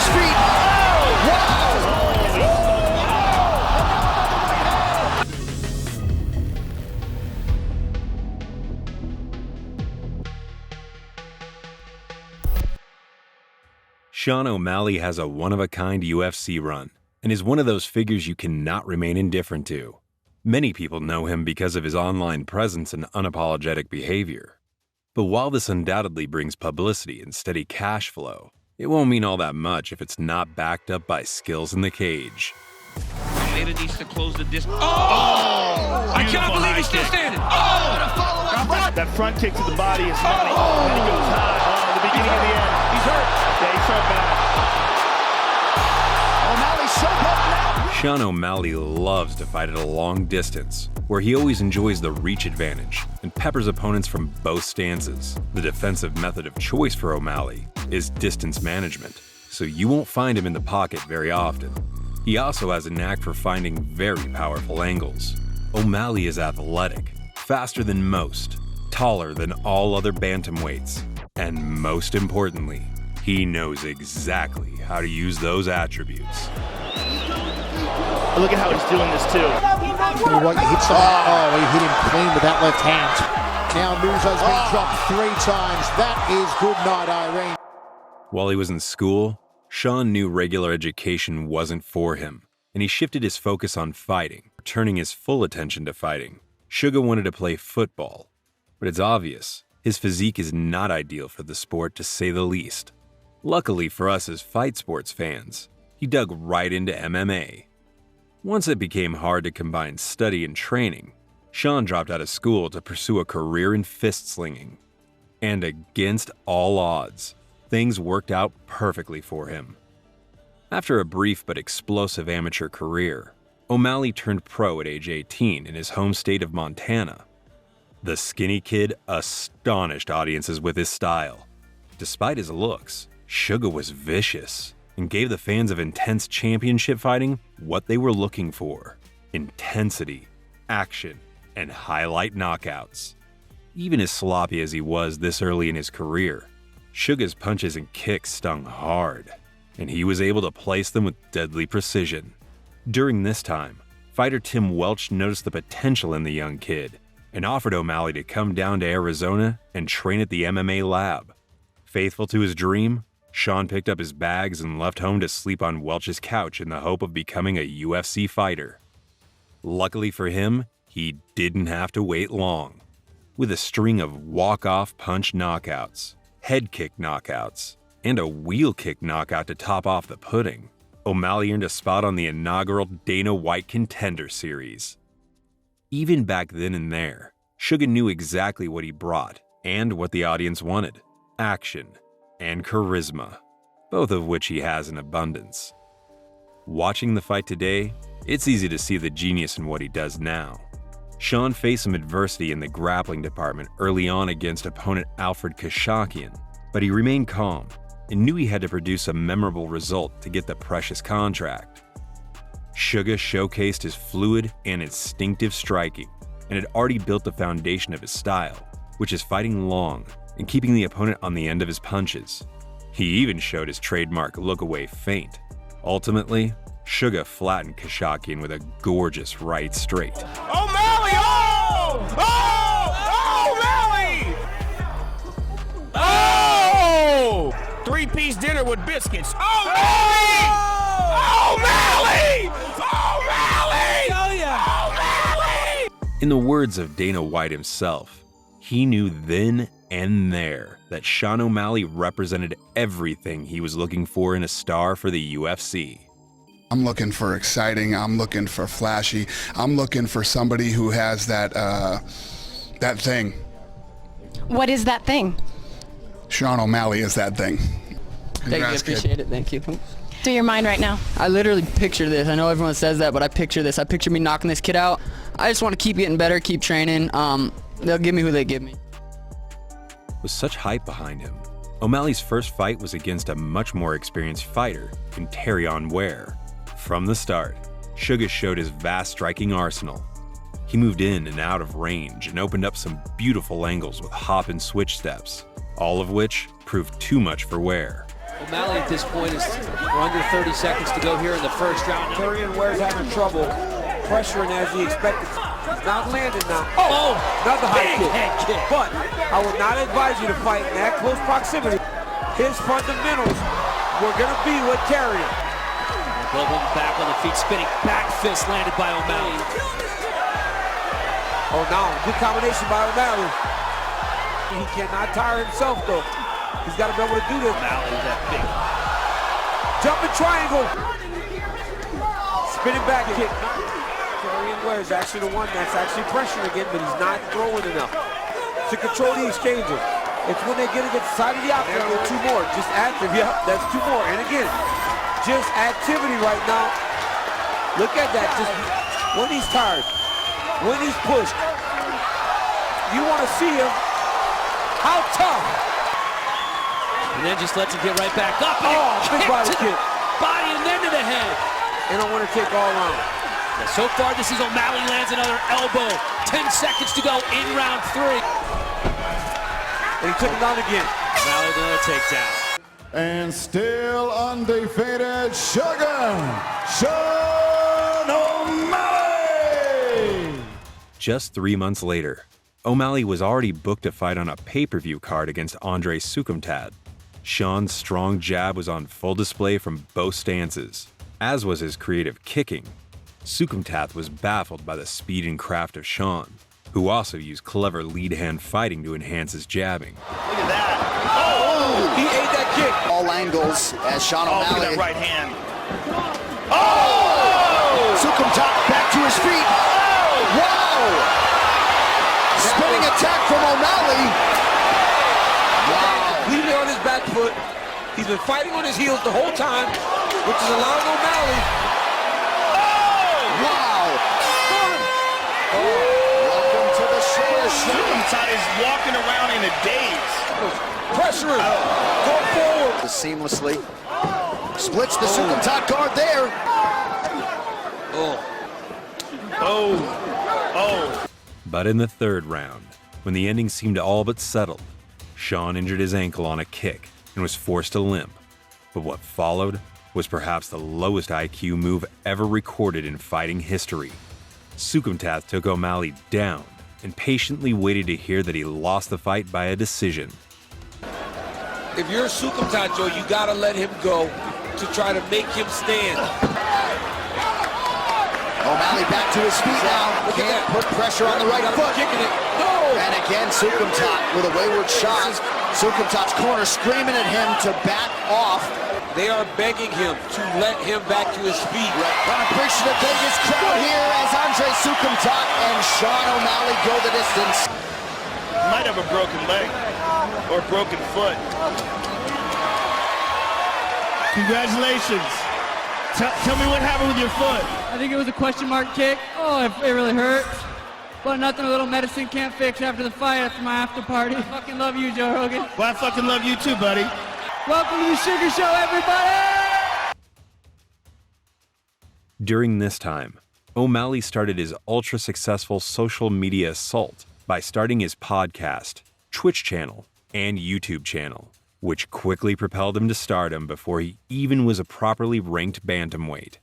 his feet. Oh, wow! Sean O'Malley has a one-of-a-kind UFC run and is one of those figures you cannot remain indifferent to. Many people know him because of his online presence and unapologetic behavior. But while this undoubtedly brings publicity and steady cash flow, it won't mean all that much if it's not backed up by skills in the cage. Almeida needs to close the distance. Oh! I cannot believe he's still standing. Oh! That front kick to the body is money. And he goes high. Oh, the beginning of the end. He's hurt. Yeah, he's hurt bad. O'Malley's so good now. Sean O'Malley loves to fight at a long distance, where he always enjoys the reach advantage and peppers opponents from both stances. The defensive method of choice for O'Malley is distance management, so you won't find him in the pocket very often. He also has a knack for finding very powerful angles. O'Malley is athletic, faster than most, taller than all other bantamweights, and most importantly, he knows exactly how to use those attributes. Look at how he's doing this too. What, you hit he hit him clean with that left hand. Now Musa's been dropped 3 times. That is good night, Irene. While he was in school, Sean knew regular education wasn't for him, and he shifted his focus on fighting, turning his full attention to fighting. Suga wanted to play football, but it's obvious, his physique is not ideal for the sport to say the least. Luckily for us as fight sports fans, he dug right into MMA. Once it became hard to combine study and training, Sean dropped out of school to pursue a career in fist slinging. And against all odds, things worked out perfectly for him. After a brief but explosive amateur career, O'Malley turned pro at age 18 in his home state of Montana. The skinny kid astonished audiences with his style. Despite his looks, Suga was vicious and gave the fans of intense championship fighting what they were looking for: intensity, action, and highlight knockouts. Even as sloppy as he was this early in his career, Suga's punches and kicks stung hard, and he was able to place them with deadly precision. During this time, fighter Tim Welch noticed the potential in the young kid and offered O'Malley to come down to Arizona and train at the MMA lab. Faithful to his dream, Sean picked up his bags and left home to sleep on Welch's couch in the hope of becoming a UFC fighter. Luckily for him, he didn't have to wait long. With a string of walk-off punch knockouts, head kick knockouts, and a wheel kick knockout to top off the pudding, O'Malley earned a spot on the inaugural Dana White Contender series. Even back then and there, Suga knew exactly what he brought and what the audience wanted: action and charisma, both of which he has in abundance. Watching the fight today, it's easy to see the genius in what he does now. Sean faced some adversity in the grappling department early on against opponent Alfred Kashakian, but he remained calm and knew he had to produce a memorable result to get the precious contract. Suga showcased his fluid and instinctive striking, and had already built the foundation of his style, which is fighting long and keeping the opponent on the end of his punches. He even showed his trademark look-away feint. Ultimately, Suga flattened Kashakian with a gorgeous right straight. O'Malley! Oh! Oh! O'Malley! Oh! 3-piece dinner with biscuits. O'Malley! O'Malley! O'Malley! Oh yeah! O'Malley! In the words of Dana White himself, he knew then and there that Sean O'Malley represented everything he was looking for in a star for the UFC. I'm looking for exciting, I'm looking for flashy, I'm looking for somebody who has that thing. What is that thing? Sean O'Malley is that thing. Thank you, appreciate it, thank you. Through your mind right now? I literally picture this. I know everyone says that, but I picture this. I picture me knocking this kid out. I just want to keep getting better, keep training. They'll give me who they give me. With such hype behind him, O'Malley's first fight was against a much more experienced fighter in Terrion Ware. From the start, Suga showed his vast striking arsenal. He moved in and out of range and opened up some beautiful angles with hop and switch steps, all of which proved too much for Ware. O'Malley at this point is under 30 seconds to go here in the first round. Curry and Ware's having trouble pressuring as he expected. He's not landing now. Oh, Another high big kick. head kick. But I would not advise you to fight in that close proximity. His fundamentals were going to be what carried him. Global back on the feet, spinning back fist landed by O'Malley. Oh, now, good combination by O'Malley. He cannot tire himself, though. He's got to be able to do this. O'Malley, that big. Jumping triangle. Spinning back kick. Curry and Ware is actually the one that's actually pressuring again, but he's not throwing enough to control the exchanges. It's when they get against the side of the octagon, get two more. Just active, yep, that's two more. And again, just activity right now. Look at that, just when he's tired, when he's pushed. You want to see him, how tough. And then just lets him get right back up. And big body kick. Body and then to the head. They don't want to kick all around. Yeah, so far, this is O'Malley lands another elbow. 10 seconds to go in round 3. And he took him down again. O'Malley another takedown. And still undefeated, Suga, Sean O'Malley. Just 3 months later, O'Malley was already booked to fight on a pay-per-view card against Andre Sukumtad. Sean's strong jab was on full display from both stances, as was his creative kicking. Sukumtad was baffled by the speed and craft of Sean, who also used clever lead-hand fighting to enhance his jabbing. Look at that. Oh! He ate that kick. All angles as Sean O'Malley. Look at that right hand. Oh! Sukumtad back to his feet. Oh! Wow! Spinning attack from O'Malley. Wow. Completely on his back foot. He's been fighting on his heels the whole time, which is allowing O'Malley. Oh! Wow. Welcome to the show. Sukumtad is walking around in a daze. Pressure him. Go forward. Seamlessly. Splits the Sukumtad guard there. Oh. But in the third round, when the ending seemed all but settled, Sean injured his ankle on a kick and was forced to limp. But what followed was perhaps the lowest IQ move ever recorded in fighting history. Sukumtad took O'Malley down and patiently waited to hear that he lost the fight by a decision. If you're Sukumtad, Joe, you gotta let him go to try to make him stand. O'Malley back to his feet now. Can't put pressure on the right foot. Kicking it. No! And again, Sukumtad with a wayward shot. Sukumtad's corner screaming at him to back off. They are begging him to let him back to his feet. An appreciative Vegas crowd here as Andre Sukumtad and Sean O'Malley go the distance. Might have a broken leg or broken foot. Congratulations. Tell me what happened with your foot. I think it was a question mark kick. Oh, it really hurt. But nothing a little medicine can't fix after the fight, after my after party. I fucking love you, Joe Rogan. Well, I fucking love you too, buddy. Welcome to the Sugar Show, everybody! During this time, O'Malley started his ultra-successful social media assault by starting his podcast, Twitch channel, and YouTube channel, which quickly propelled him to stardom before he even was a properly ranked bantamweight.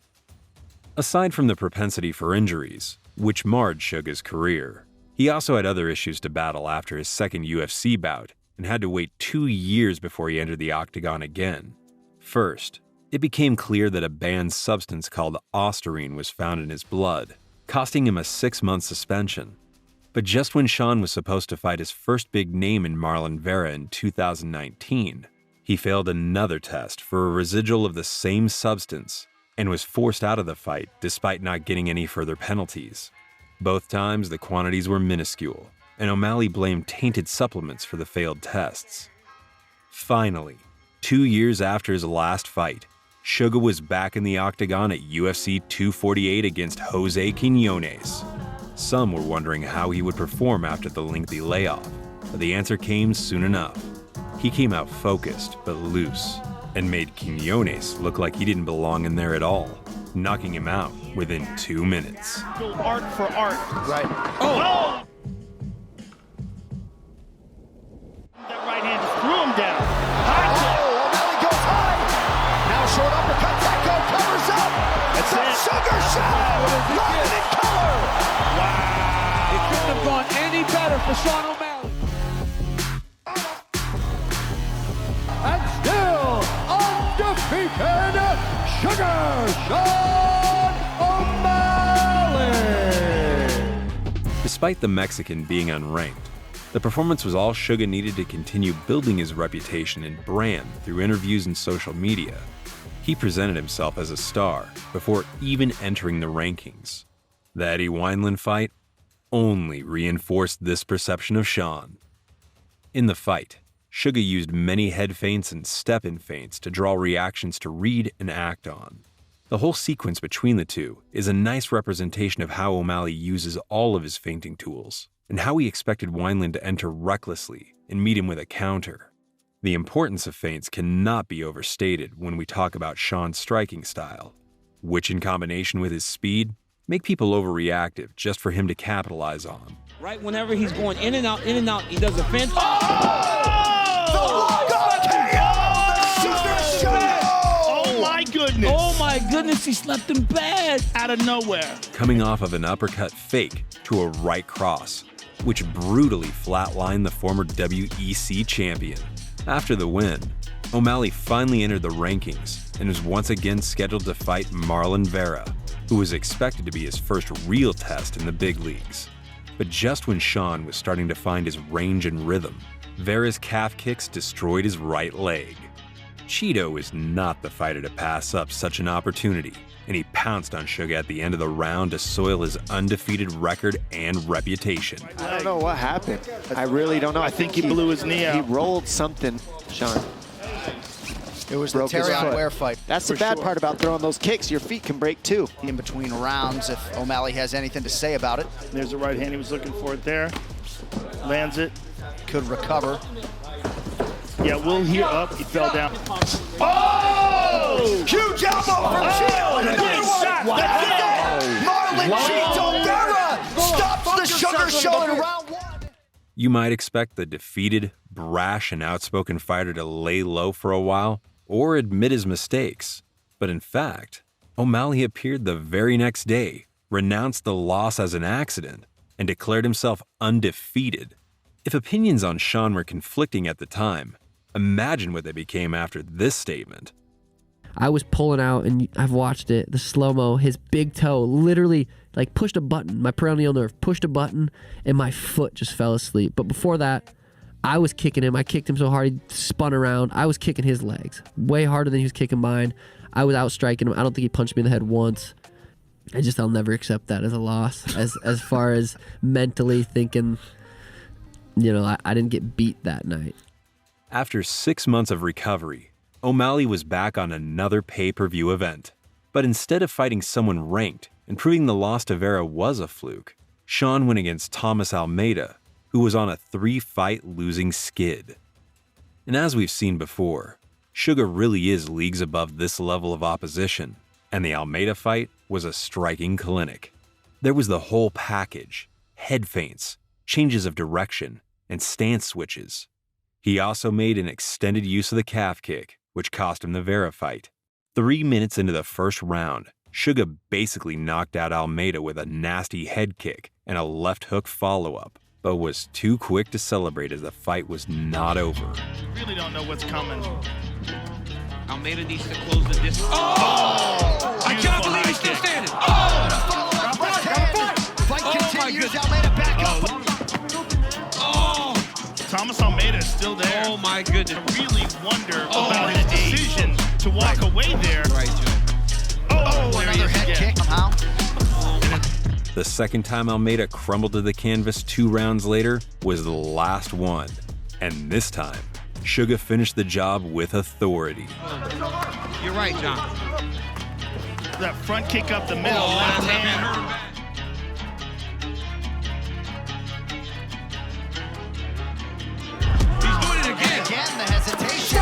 Aside from the propensity for injuries, which marred Suga's career, he also had other issues to battle after his second UFC bout and had to wait 2 years before he entered the octagon again. First, it became clear that a banned substance called ostarine was found in his blood, costing him a 6-month suspension. But just when Sean was supposed to fight his first big name in Marlon Vera in 2019, he failed another test for a residual of the same substance and was forced out of the fight despite not getting any further penalties. Both times the quantities were minuscule, and O'Malley blamed tainted supplements for the failed tests. Finally, 2 years after his last fight, Suga was back in the octagon at UFC 248 against Jose Quiñones. Some were wondering how he would perform after the lengthy layoff, but the answer came soon enough. He came out focused but loose, and made Quiñones look like he didn't belong in there at all, knocking him out within 2 minutes. Go art for art. Right. Oh! That right hand just threw him down. High kick. Oh, O'Malley goes high. short uppercut. Echo covers up. That's it. Sugar shot. Locked in color. Wow. It couldn't have gone any better for Sean O'Malley. And still undefeated, Sugar Sean O'Malley. Despite the Mexican being unranked, the performance was all Suga needed to continue building his reputation and brand through interviews and social media. He presented himself as a star before even entering the rankings. The Eddie Wineland fight only reinforced this perception of Sean. In the fight, Suga used many head feints and step-in feints to draw reactions to read and act on. The whole sequence between the two is a nice representation of how O'Malley uses all of his feinting tools, and how he expected Wineland to enter recklessly and meet him with a counter. The importance of feints cannot be overstated when we talk about Sean's striking style, which in combination with his speed, make people overreactive just for him to capitalize on. Right whenever he's going in and out, he does a fence. Oh my goodness. Oh my goodness, he slept him bad. Out of nowhere. Coming off of an uppercut fake to a right cross, which brutally flatlined the former WEC champion. After the win, O'Malley finally entered the rankings and was once again scheduled to fight Marlon Vera, who was expected to be his first real test in the big leagues. But just when Sean was starting to find his range and rhythm, Vera's calf kicks destroyed his right leg. Cheeto is not the fighter to pass up such an opportunity, and he pounced on Suga at the end of the round to soil his undefeated record and reputation. I don't know what happened. I really don't know. I think he blew his knee out. He rolled something, Sean. It was the Terrion Ware fight. That's the bad part about throwing those kicks. Your feet can break too. In between rounds, if O'Malley has anything to say about it. There's the right hand. He was looking for it there. Lands it. Could recover. Yeah, we'll hear up. He fell down. Oh! Huge elbow from Cheeto. Another one. Wow. Marlon Cheeto Vera stops the Sugar Show in round one. You might expect the defeated, brash, and outspoken fighter to lay low for a while or admit his mistakes. But in fact, O'Malley appeared the very next day, renounced the loss as an accident, and declared himself undefeated. If opinions on Sean were conflicting at the time, imagine what they became after this statement. I was pulling out, and I've watched it, the slow-mo, his big toe literally like pushed a button. My peroneal nerve pushed a button, and my foot just fell asleep. But before that, I was kicking him. I kicked him so hard he spun around. I was kicking his legs way harder than he was kicking mine. I was outstriking him. I don't think he punched me in the head once. I'll never accept that as a loss. As far as mentally thinking, I didn't get beat that night. After 6 months of recovery, O'Malley was back on another pay-per-view event. But instead of fighting someone ranked and proving the loss to Vera was a fluke, Sean went against Thomas Almeida, who was on a 3-fight losing skid. And as we've seen before, Suga really is leagues above this level of opposition, and the Almeida fight was a striking clinic. There was the whole package: head feints, changes of direction, and stance switches. He also made an extended use of the calf kick, which cost him the Vera fight. 3 minutes into the first round, Suga basically knocked out Almeida with a nasty head kick and a left hook follow-up, but was too quick to celebrate as the fight was not over. You really don't know what's coming. Almeida needs to close the distance. Oh! I cannot believe he's still standing. Oh! Fight continues. Almeida back up. Thomas Almeida is still there. Oh my goodness. I really wonder about his decision to walk away there. Right, Joe. Oh, Another head kick somehow. The second time Almeida crumbled to the canvas 2 rounds later was the last one. And this time, Suga finished the job with authority. You're right, John. That front kick up the middle. Left hand. Again, the hesitation.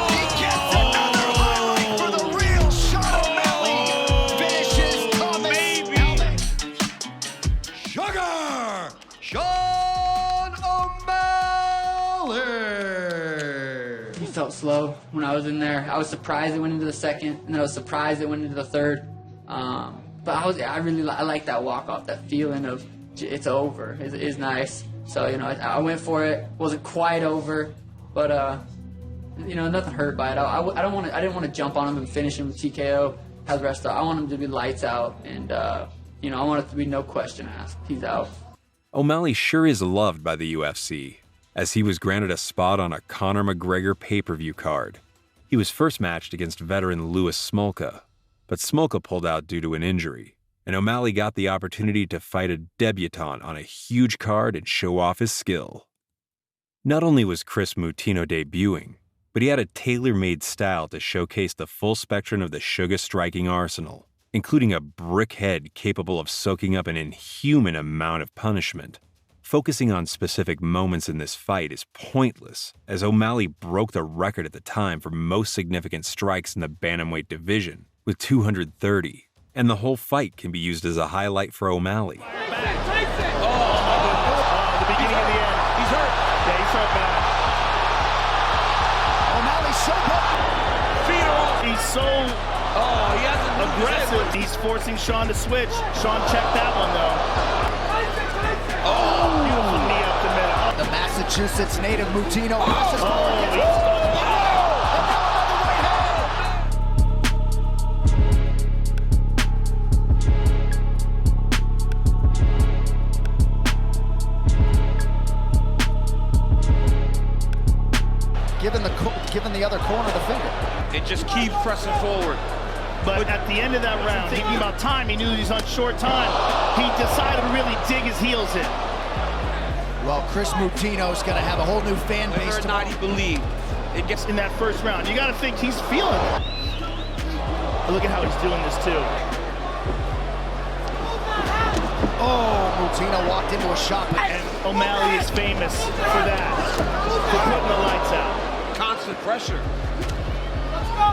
He gets another highlight for the real Sean O'Malley. Finishes Thomas Almeida. Sugar Sean O'Malley. He felt slow when I was in there. I was surprised it went into the second, and then I was surprised it went into the third. But I like that walk off, that feeling of it's over is nice. So, you know, I went for it. Wasn't quite over, but you know, nothing hurt by it. I didn't want to jump on him and finish him with TKO. Have the rest of it. I want him to be lights out, and you know, I want it to be no question asked. He's out. O'Malley sure is loved by the UFC, as he was granted a spot on a Conor McGregor pay-per-view card. He was first matched against veteran Louis Smolka, but Smolka pulled out due to an injury, and O'Malley got the opportunity to fight a debutant on a huge card and show off his skill. Not only was Chris Moutinho debuting, but he had a tailor-made style to showcase the full spectrum of the Suga striking arsenal, including a brick head capable of soaking up an inhuman amount of punishment. Focusing on specific moments in this fight is pointless, as O'Malley broke the record at the time for most significant strikes in the Bantamweight division, with 230, and the whole fight can be used as a highlight for O'Malley. The beginning of the end. He's hurt. Yeah, he's hurt bad. O'Malley's so good. Feet are off. He's so he hasn't aggressive. He's forcing Sean to switch. Sean checked that one, though. Beautiful knee up the middle. The Massachusetts native Moutinho. Giving the other corner the finger. And just keep pressing forward. But at the end of that round, thinking about time, he knew he was on short time. He decided to really dig his heels in. Well, Chris Moutinho's going to have a whole new fan base. Whether or not he believed. It gets in that first round. You got to think he's feeling it. Look at how he's doing this, too. Moutinho walked into a shot. And O'Malley is famous for that, for putting the lights out. Constant pressure.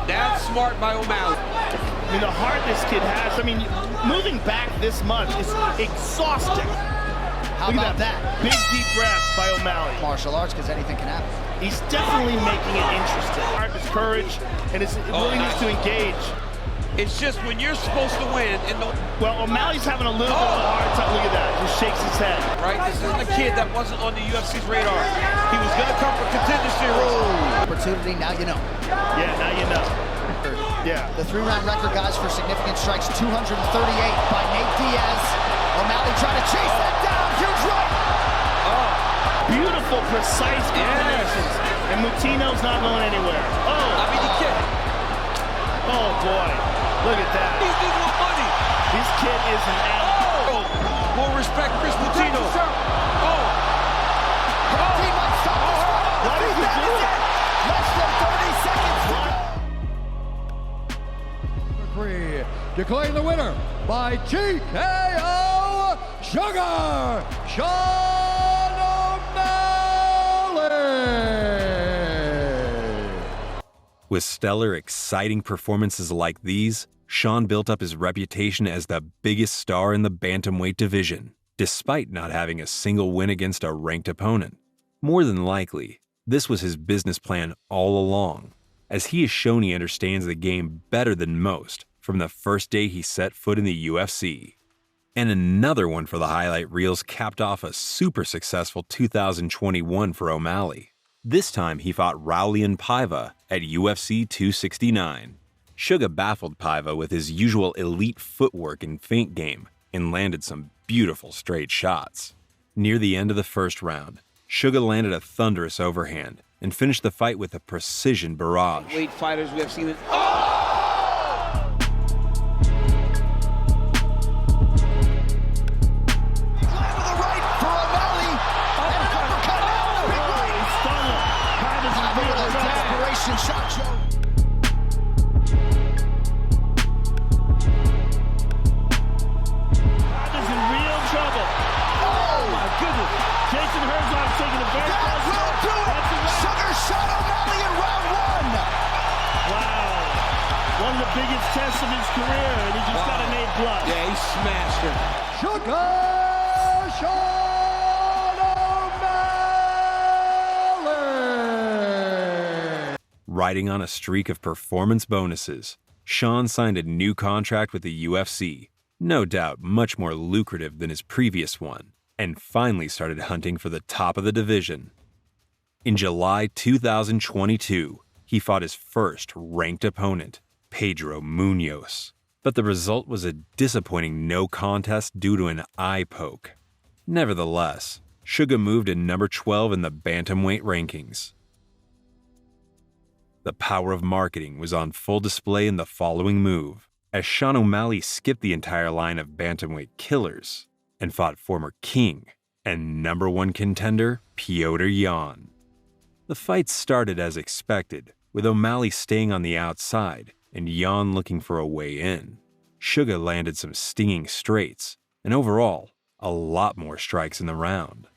That's smart by O'Malley. I mean, the heart this kid has, I mean, moving back this much is exhausting. How Look about at that? Big, deep breath by O'Malley. Martial arts, because anything can happen. He's definitely making it interesting. Heart is courage, and it really needs to engage. It's just when you're supposed to win. Well, O'Malley's having a little bit of a hard time. Look at that. Just shakes his head. Right? This isn't a kid that wasn't on the UFC's radar. He was going to come for Contender series. Opportunity, now you know. Yeah, now you know. Yeah. The 3-round record, guys, for significant strikes, 238 by Nate Diaz. O'Malley trying to chase that down. Huge right. Beautiful, precise combinations. And Moutinho's not going anywhere. I mean, he can't. Oh, boy. Look at that. He's doing more money. This kid is an animal. More respect, Chris Moutinho. He might stop this fight. What is he doing? Less than 30 seconds. Declaring the winner by TKO Sugar, Sean O'Malley. With stellar, exciting performances like these, Sean built up his reputation as the biggest star in the bantamweight division, despite not having a single win against a ranked opponent. More than likely, this was his business plan all along, as he has shown he understands the game better than most from the first day he set foot in the UFC. And another one for the highlight reels capped off a super successful 2021 for O'Malley. This time he fought Raulian Paiva at UFC 269. Suga baffled Paiva with his usual elite footwork and feint game and landed some beautiful straight shots. Near the end of the first round, Suga landed a thunderous overhand and finished the fight with a precision barrage. Weight fighters we have seen it. Shot, Joe. Is in real trouble. Oh my goodness. Jason Herzog's taking a very that will do it. Sugar shot O'Malley in round 1. Wow. One of the biggest tests of his career, and he just got an A+. Yeah, he smashed him. Sugar, Sean O'Malley. Riding on a streak of performance bonuses, Sean signed a new contract with the UFC, no doubt much more lucrative than his previous one, and finally started hunting for the top of the division. In July 2022, he fought his first ranked opponent, Pedro Munoz, but the result was a disappointing no contest due to an eye poke. Nevertheless, Suga moved to number 12 in the bantamweight rankings. The power of marketing was on full display in the following move, as Sean O'Malley skipped the entire line of bantamweight killers and fought former king and number 1 contender Petr Yan. The fight started as expected, with O'Malley staying on the outside and Yan looking for a way in. Suga landed some stinging straights, and overall, a lot more strikes in the round.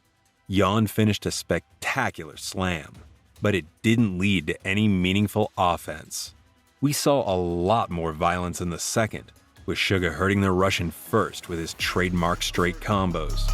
Yan finished a spectacular slam, but it didn't lead to any meaningful offense. We saw a lot more violence in the second, with Suga hurting the Russian first with his trademark straight combos.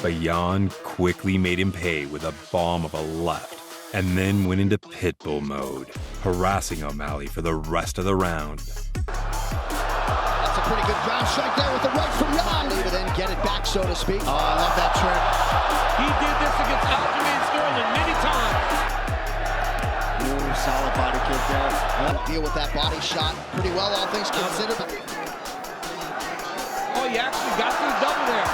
But Yan quickly made him pay with a bomb of a left, and then went into pitbull mode, harassing O'Malley for the rest of the round. That's a pretty good ground strike there with the right from Yan. To then get it back, so to speak. Oh, I love that trick. He did this against Aljamain Sterling many times. Ooh, solid body kick there. Deal with that body shot pretty well, all things considered. Oh, you actually got to the double there.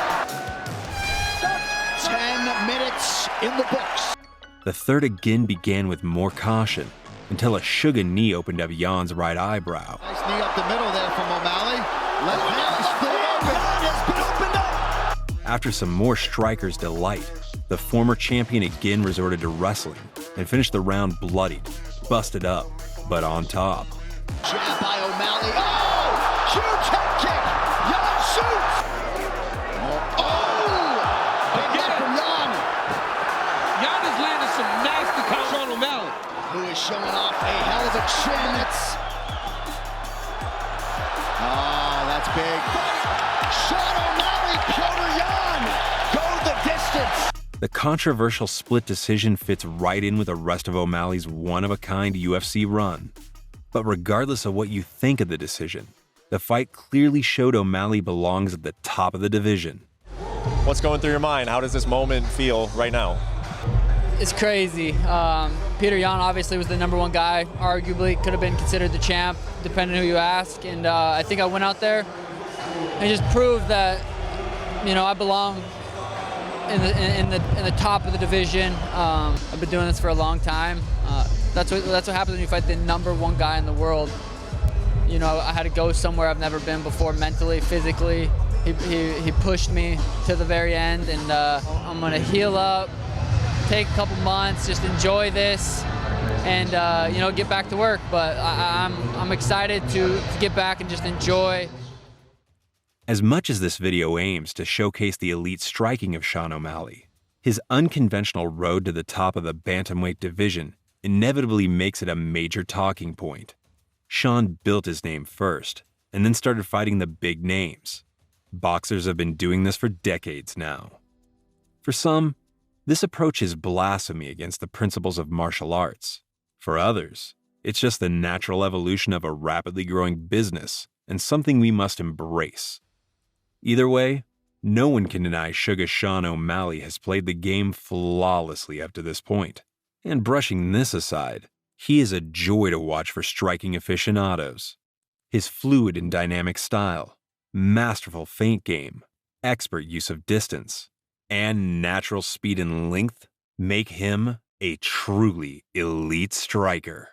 10 minutes in the books. The third again began with more caution, until a Suga knee opened up Yan's right eyebrow. Nice knee up the middle there from O'Malley. Left hand has been opened up. After some more strikers' delight, the former champion again resorted to wrestling and finished the round bloodied, busted up, but on top. Jab by O'Malley. Oh! Huge head kick! Yan shoots! Who is showing off a hell of a chin. That's big. Sean O'Malley, Petr Yan, go the distance. The controversial split decision fits right in with the rest of O'Malley's one-of-a-kind UFC run. But regardless of what you think of the decision, the fight clearly showed O'Malley belongs at the top of the division. What's going through your mind? How does this moment feel right now? It's crazy. Petr Yan obviously was the number 1 guy, arguably could have been considered the champ, depending on who you ask. And I think I went out there and just proved that, I belong in the top of the division. I've been doing this for a long time. That's what happens when you fight the number 1 guy in the world. I had to go somewhere I've never been before, mentally, physically. He pushed me to the very end, and I'm gonna heal up. Take a couple months, just enjoy this, and get back to work. But I'm excited to get back and just enjoy. As much as this video aims to showcase the elite striking of Sean O'Malley, his unconventional road to the top of the bantamweight division inevitably makes it a major talking point. Sean built his name first, and then started fighting the big names. Boxers have been doing this for decades now. For some, this approach is blasphemy against the principles of martial arts. For others, it's just the natural evolution of a rapidly growing business and something we must embrace. Either way, no one can deny Suga Sean O'Malley has played the game flawlessly up to this point. And brushing this aside, he is a joy to watch for striking aficionados. His fluid and dynamic style, masterful feint game, expert use of distance, and natural speed and length make him a truly elite striker.